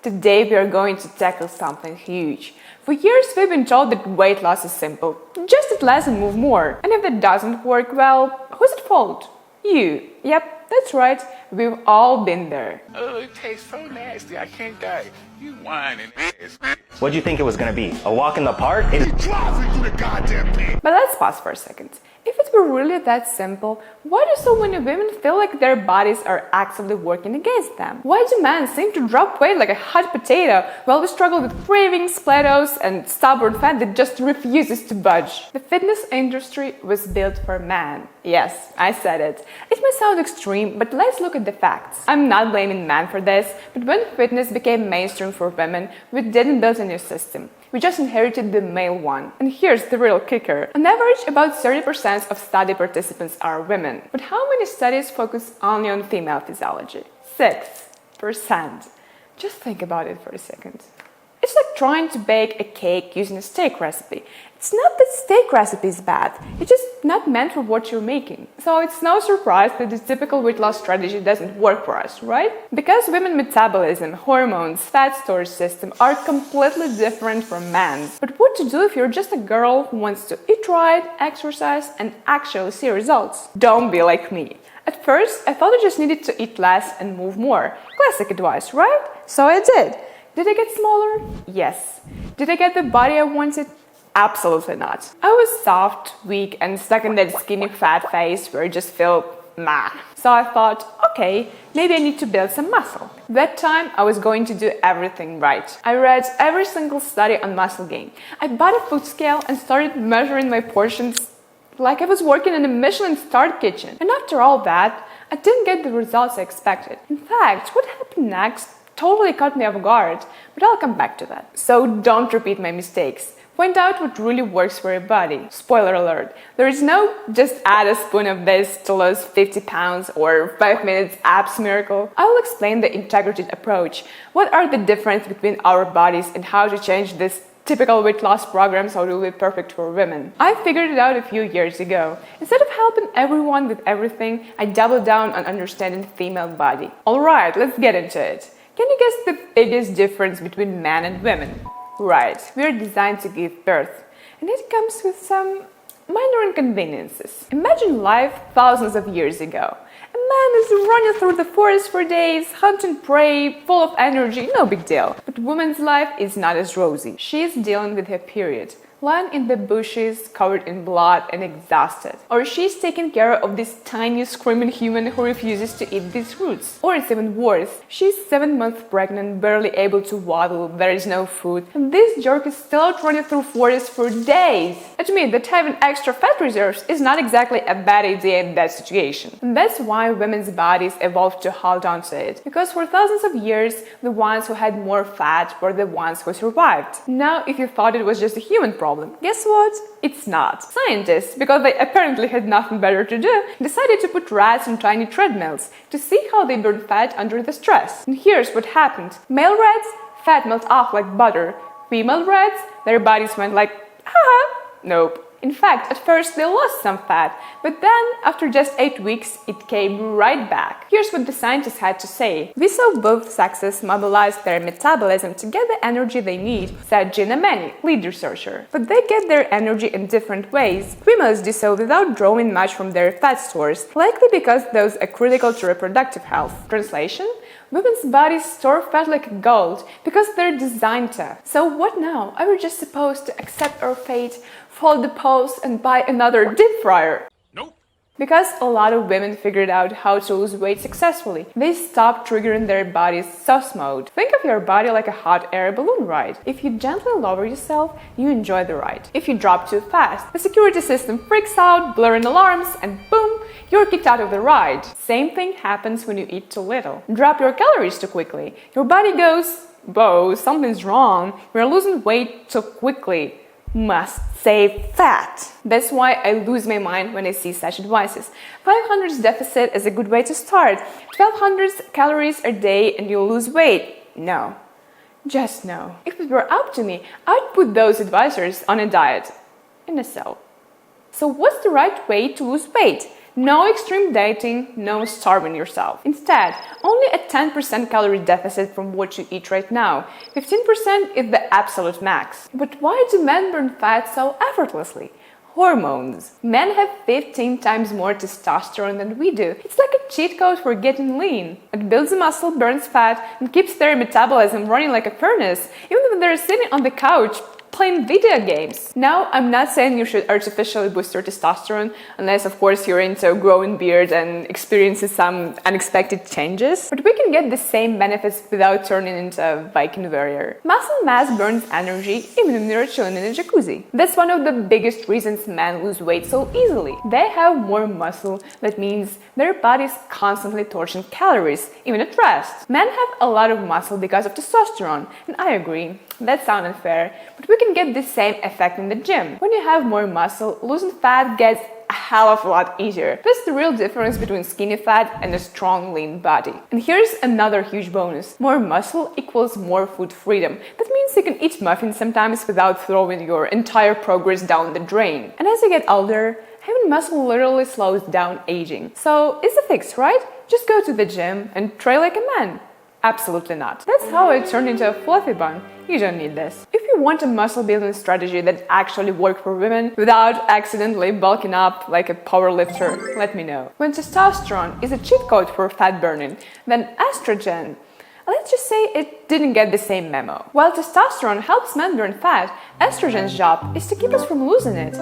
Today we are going to tackle something huge. For years we've been told that weight loss is simple. Just eat less and move more. And if that doesn't work well, who's at fault? You. Yep, that's right. We've all been there. Oh, it tastes so nasty. I can't die. You whining ass. What'd you think it was gonna be? A walk in the park? It drives me through the goddamn thing. But let's pause for a second. If it were really that simple, why do so many women feel like their bodies are actively working against them? Why do men seem to drop weight like a hot potato while we struggle with cravings, plateaus, and stubborn fat that just refuses to budge? The fitness industry was built for men. Yes, I said it. It may sound extreme, but let's look at the facts. I'm not blaming men for this, but when fitness became mainstream for women, we didn't build a new system. We just inherited the male one. And here's the real kicker. On average, about 30% of study participants are women. But how many studies focus only on female physiology? 6%. Just think about it for a second. It's like trying to bake a cake using a steak recipe. It's not that steak recipe is bad, it's just not meant for what you're making. So it's no surprise that the typical weight loss strategy doesn't work for us, right? Because women's metabolism, hormones, fat storage system are completely different from men's. But what to do if you're just a girl who wants to eat right, exercise, and actually see results? Don't be like me. At first, I thought I just needed to eat less and move more. Classic advice, right? So I did. Did I get smaller? Yes. Did I get the body I wanted? Absolutely not. I was soft, weak, and stuck in that skinny fat phase where I just feel meh. So I thought, okay, maybe I need to build some muscle. That time, I was going to do everything right. I read every single study on muscle gain. I bought a food scale and started measuring my portions like I was working in a Michelin-starred kitchen. And after all that, I didn't get the results I expected. In fact, what happened next totally caught me off guard, but I'll come back to that. So don't repeat my mistakes. Find out what really works for your body. Spoiler alert, there is no just add a spoon of this to lose 50 pounds or 5 minutes abs miracle. I will explain the integrated approach. What are the differences between our bodies and how to change this typical weight loss program so it will be perfect for women. I figured it out a few years ago. Instead of helping everyone with everything, I doubled down on understanding the female body. Alright, let's get into it. Can you guess the biggest difference between men and women? Right, we are designed to give birth, and it comes with some minor inconveniences. Imagine life thousands of years ago. A man is running through the forest for days, hunting prey, full of energy, no big deal. But woman's life is not as rosy. She is dealing with her period, lying in the bushes, covered in blood and exhausted. Or she's taking care of this tiny screaming human who refuses to eat these roots. Or it's even worse, she's 7 months pregnant, barely able to waddle, there is no food, and this jerk is still out running through forests for days. Admit that having extra fat reserves is not exactly a bad idea in that situation. And that's why women's bodies evolved to hold on to it. Because for thousands of years, the ones who had more fat were the ones who survived. Now, if you thought it was just a human problem, guess what? It's not. Scientists, because they apparently had nothing better to do, decided to put rats on tiny treadmills to see how they burn fat under the stress. And here's what happened. Male rats, fat melted off like butter. Female rats, their bodies went like, haha, nope. In fact, at first they lost some fat, but then, after just 8 weeks, it came right back. Here's what the scientists had to say. We saw both sexes mobilize their metabolism to get the energy they need, said Gina Manny, lead researcher. But they get their energy in different ways. Females do so without drawing much from their fat stores, likely because those are critical to reproductive health. Translation? Women's bodies store fat like gold because they're designed to. So what now? Are we just supposed to accept our fate, fold the post, and buy another deep fryer? Nope. Because a lot of women figured out how to lose weight successfully. They stopped triggering their body's sauce mode. Think of your body like a hot air balloon ride. If you gently lower yourself, you enjoy the ride. If you drop too fast, the security system freaks out, blaring alarms, and boom, you're kicked out of the ride. Same thing happens when you eat too little. Drop your calories too quickly. Your body goes, whoa, something's wrong. We're losing weight too quickly. Must save fat. That's why I lose my mind when I see such advices. 500 deficit is a good way to start. 1200 calories a day and you'll lose weight. No. Just no. If it were up to me, I'd put those advisors on a diet. In a cell. So what's the right way to lose weight? No extreme dieting, no starving yourself. Instead, only a 10% calorie deficit from what you eat right now. 15% is the absolute max. But why do men burn fat so effortlessly? Hormones. Men have 15 times more testosterone than we do. It's like a cheat code for getting lean. It builds muscle, burns fat, and keeps their metabolism running like a furnace, even when they're sitting on the couch playing video games. Now, I'm not saying you should artificially boost your testosterone, unless of course you're into growing beard and experiencing some unexpected changes, but we can get the same benefits without turning into a Viking warrior. Muscle mass burns energy even when you're chilling in a jacuzzi. That's one of the biggest reasons men lose weight so easily. They have more muscle, that means their body's constantly torching calories, even at rest. Men have a lot of muscle because of testosterone, and I agree. That sounds unfair, but we can get the same effect in the gym. When you have more muscle, losing fat gets a hell of a lot easier. That's the real difference between skinny fat and a strong, lean body. And here's another huge bonus. More muscle equals more food freedom. That means you can eat muffins sometimes without throwing your entire progress down the drain. And as you get older, having muscle literally slows down aging. So it's a fix, right? Just go to the gym and train like a man. Absolutely not. That's how I turned into a fluffy bun. You don't need this. If you want a muscle building strategy that actually works for women without accidentally bulking up like a powerlifter, let me know. When testosterone is a cheat code for fat burning, then estrogen, let's just say it didn't get the same memo. While testosterone helps men burn fat, estrogen's job is to keep us from losing it.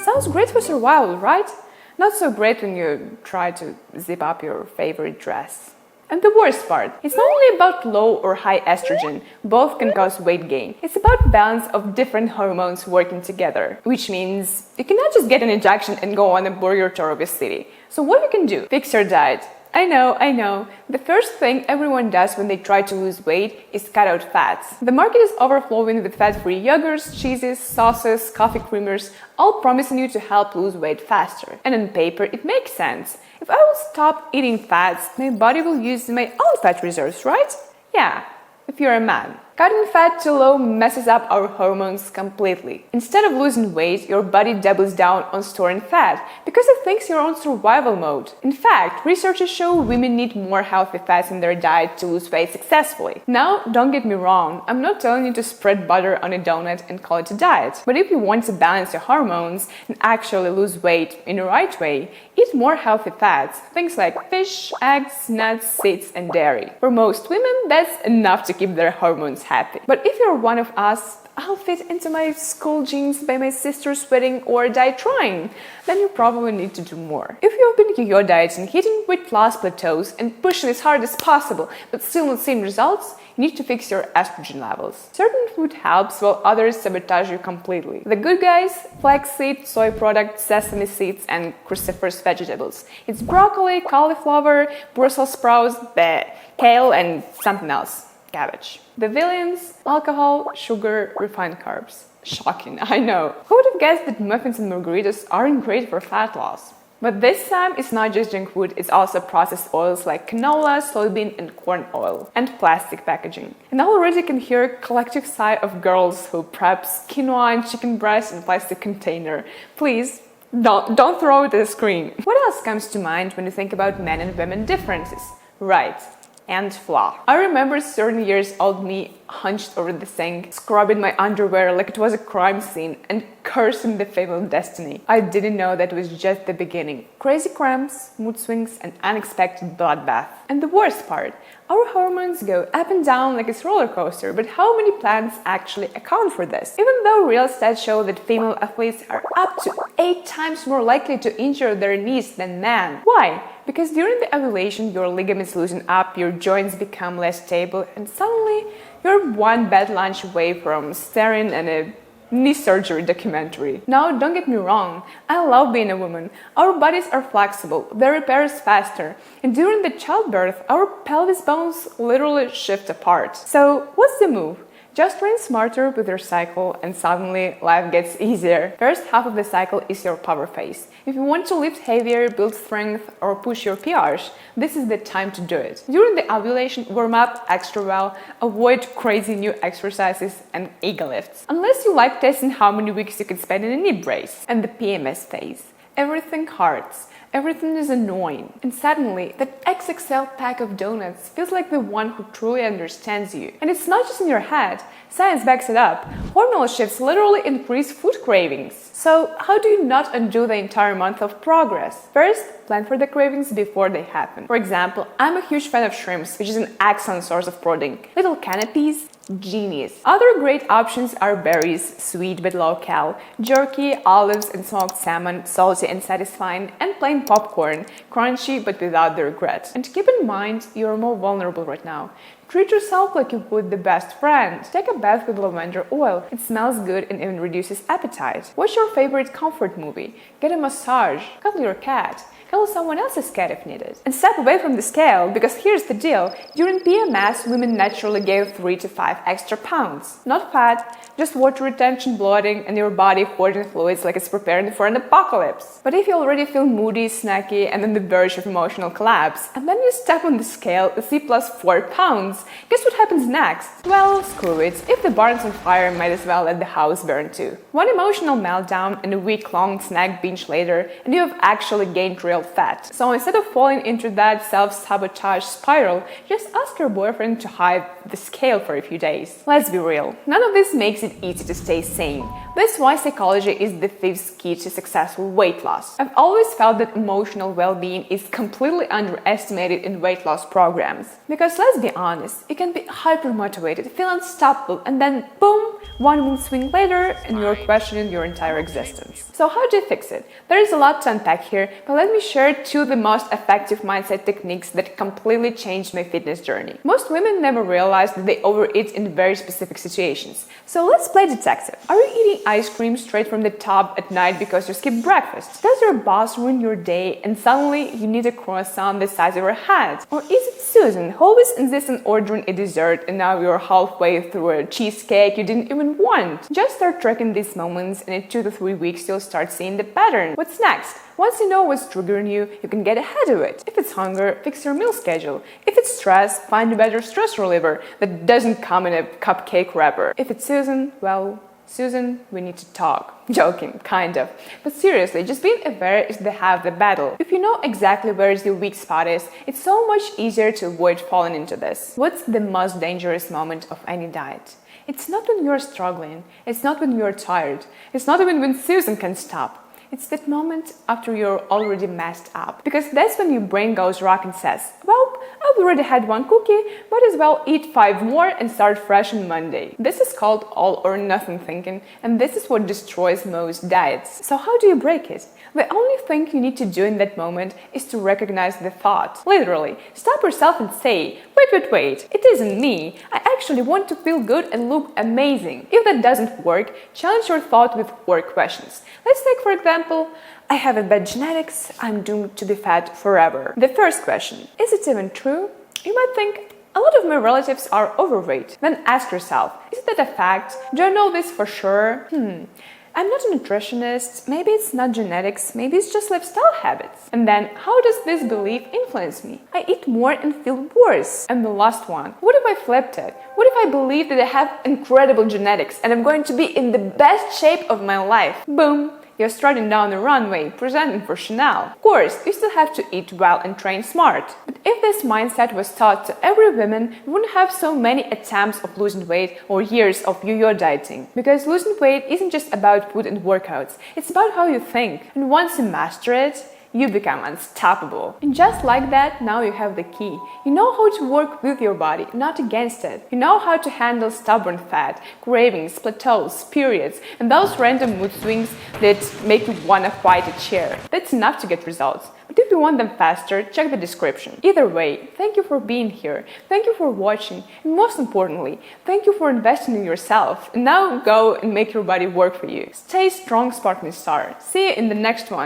Sounds great for survival, right? Not so great when you try to zip up your favorite dress. And the worst part, it's not only about low or high estrogen, both can cause weight gain. It's about balance of different hormones working together, which means you cannot just get an injection and go on a burger tour of a city. So what you can do? Fix your diet. I know. The first thing everyone does when they try to lose weight is cut out fats. The market is overflowing with fat-free yogurts, cheeses, sauces, coffee creamers, all promising you to help lose weight faster. And on paper, it makes sense. If I will stop eating fats, my body will use my own fat reserves, right? Yeah, if you're a man. Cutting fat too low messes up our hormones completely. Instead of losing weight, your body doubles down on storing fat because it thinks you're on survival mode. In fact, researchers show women need more healthy fats in their diet to lose weight successfully. Now, don't get me wrong, I'm not telling you to spread butter on a donut and call it a diet. But if you want to balance your hormones and actually lose weight in the right way, eat more healthy fats, things like fish, eggs, nuts, seeds, and dairy. For most women, that's enough to keep their hormones happy. But if you're one of us, I'll fit into my school jeans by my sister's wedding or die trying, then you probably need to do more. If you've been yo-yo dieting, hitting weight loss plateaus, and pushing as hard as possible, but still not seeing results, you need to fix your estrogen levels. Certain food helps while others sabotage you completely. The good guys, flaxseed, soy products, sesame seeds, and cruciferous vegetables. It's broccoli, cauliflower, Brussels sprouts, kale, and something else. Cabbage. The villains, alcohol, sugar, refined carbs. Shocking, I know. Who would have guessed that muffins and margaritas aren't great for fat loss? But this time, it's not just junk food, it's also processed oils like canola, soybean, and corn oil, and plastic packaging. And I already can hear a collective sigh of girls who preps quinoa and chicken breast in plastic container. Please, don't throw it at the screen. What else comes to mind when you think about men and women differences? Right. And flaw. I remember certain years old me hunched over the sink, scrubbing my underwear like it was a crime scene and cursing the fate of destiny. I didn't know that was just the beginning. Crazy cramps, mood swings, and unexpected bloodbath. And the worst part, our hormones go up and down like it's a roller coaster, but how many plants actually account for this? Even though real stats show that female athletes are up to 8 times more likely to injure their knees than men. Why? Because during the ovulation, your ligaments loosen up, your joints become less stable, and suddenly you're one bad lunch away from staring at a knee surgery documentary. Now, don't get me wrong, I love being a woman. Our bodies are flexible, they repair faster, and during the childbirth, our pelvis bones literally shift apart. So, what's the move? Just train smarter with your cycle and suddenly life gets easier. First half of the cycle is your power phase. If you want to lift heavier, build strength, or push your pH, this is the time to do it. During the ovulation, warm up extra well, avoid crazy new exercises and ego lifts. Unless you like testing how many weeks you can spend in a knee brace. And the PMS phase. everything hurts. Everything is annoying. And suddenly, that XXL pack of donuts feels like the one who truly understands you. And it's not just in your head. Science backs it up. Hormonal shifts literally increase food cravings. So, how do you not undo the entire month of progress? First, plan for the cravings before they happen. For example, I'm a huge fan of shrimps, which is an excellent source of protein. Little canapes, genius. Other great options are berries, sweet but low cal, jerky, olives and smoked salmon, salty and satisfying, and plain popcorn, crunchy but without the regret. And keep in mind, you're more vulnerable right now. Treat yourself like you would the best friend. Take a bath with lavender oil. It smells good and even reduces appetite. Watch your favorite comfort movie. Get a massage. Cuddle your cat. Cuddle someone else's cat if needed. And step away from the scale, because here's the deal. During PMS, women naturally gain 3 to 5 extra pounds. Not fat, just water retention, bloating, and your body hoarding fluids like it's preparing for an apocalypse. But if you already feel moody, snacky, and on the verge of emotional collapse, and then you step on the scale and see plus 4 pounds, guess what happens next? Well, screw it. If the barn's on fire, might as well let the house burn too. One emotional meltdown and a week-long snack binge later, and you have actually gained real fat. So instead of falling into that self-sabotage spiral, just ask your boyfriend to hide the scale for a few days. Let's be real. None of this makes it easy to stay sane. That's why psychology is the fifth key to successful weight loss. I've always felt that emotional well-being is completely underestimated in weight loss programs. Because let's be honest, you can be hyper-motivated, feel unstoppable, and then boom, one mood swing later and you're questioning your entire existence. So how do you fix it? There is a lot to unpack here, but let me share 2 of the most effective mindset techniques that completely changed my fitness journey. Most women never realize that they overeat in very specific situations. So let's play detective. Are you eating ice cream straight from the tub at night because you skipped breakfast? Does your boss ruin your day and suddenly you need a croissant the size of your head? Or is it Susan who always insists on ordering a dessert and now you're halfway through a cheesecake you didn't even want? Just start tracking these moments, and in 2 to 3 weeks you'll start seeing the pattern. What's next? Once you know what's triggering you, you can get ahead of it. If it's hunger, fix your meal schedule. If it's stress, find a better stress reliever that doesn't come in a cupcake wrapper. If it's Susan, well, Susan, we need to talk. Joking, kind of. But seriously, just being aware is the half the battle. If you know exactly where your weak spot is, it's so much easier to avoid falling into this. What's the most dangerous moment of any diet? It's not when you're struggling. It's not when you're tired. It's not even when Susan can stop. It's that moment after you're already messed up. Because that's when your brain goes rock and says, well, I've already had 1 cookie, might as well eat 5 more and start fresh on Monday. This is called all or nothing thinking, and this is what destroys most diets. So how do you break it? The only thing you need to do in that moment is to recognize the thought. Literally, stop yourself and say, wait, it isn't me. I actually want to feel good and look amazing. If that doesn't work, challenge your thought with 4 questions. Let's take, for example, I have a bad genetics, I'm doomed to be fat forever. The first question, is it even true? You might think, a lot of my relatives are overweight. Then ask yourself, is that a fact? Do I know this for sure? I'm not a nutritionist, maybe it's not genetics, maybe it's just lifestyle habits. And then, how does this belief influence me? I eat more and feel worse. And the last one, what if I flipped it? What if I believe that I have incredible genetics and I'm going to be in the best shape of my life? Boom! You're strutting down the runway, presenting for Chanel. Of course, you still have to eat well and train smart. But if this mindset was taught to every woman, we wouldn't have so many attempts of losing weight or years of yo-yo dieting. Because losing weight isn't just about food and workouts, it's about how you think. And once you master it, you become unstoppable. And just like that, now you have the key. You know how to work with your body, not against it. You know how to handle stubborn fat, cravings, plateaus, periods, and those random mood swings that make you want to fight a chair. That's enough to get results. But if you want them faster, check the description. Either way, thank you for being here. Thank you for watching. And most importantly, thank you for investing in yourself. And now go and make your body work for you. Stay strong, sparkling star. See you in the next one.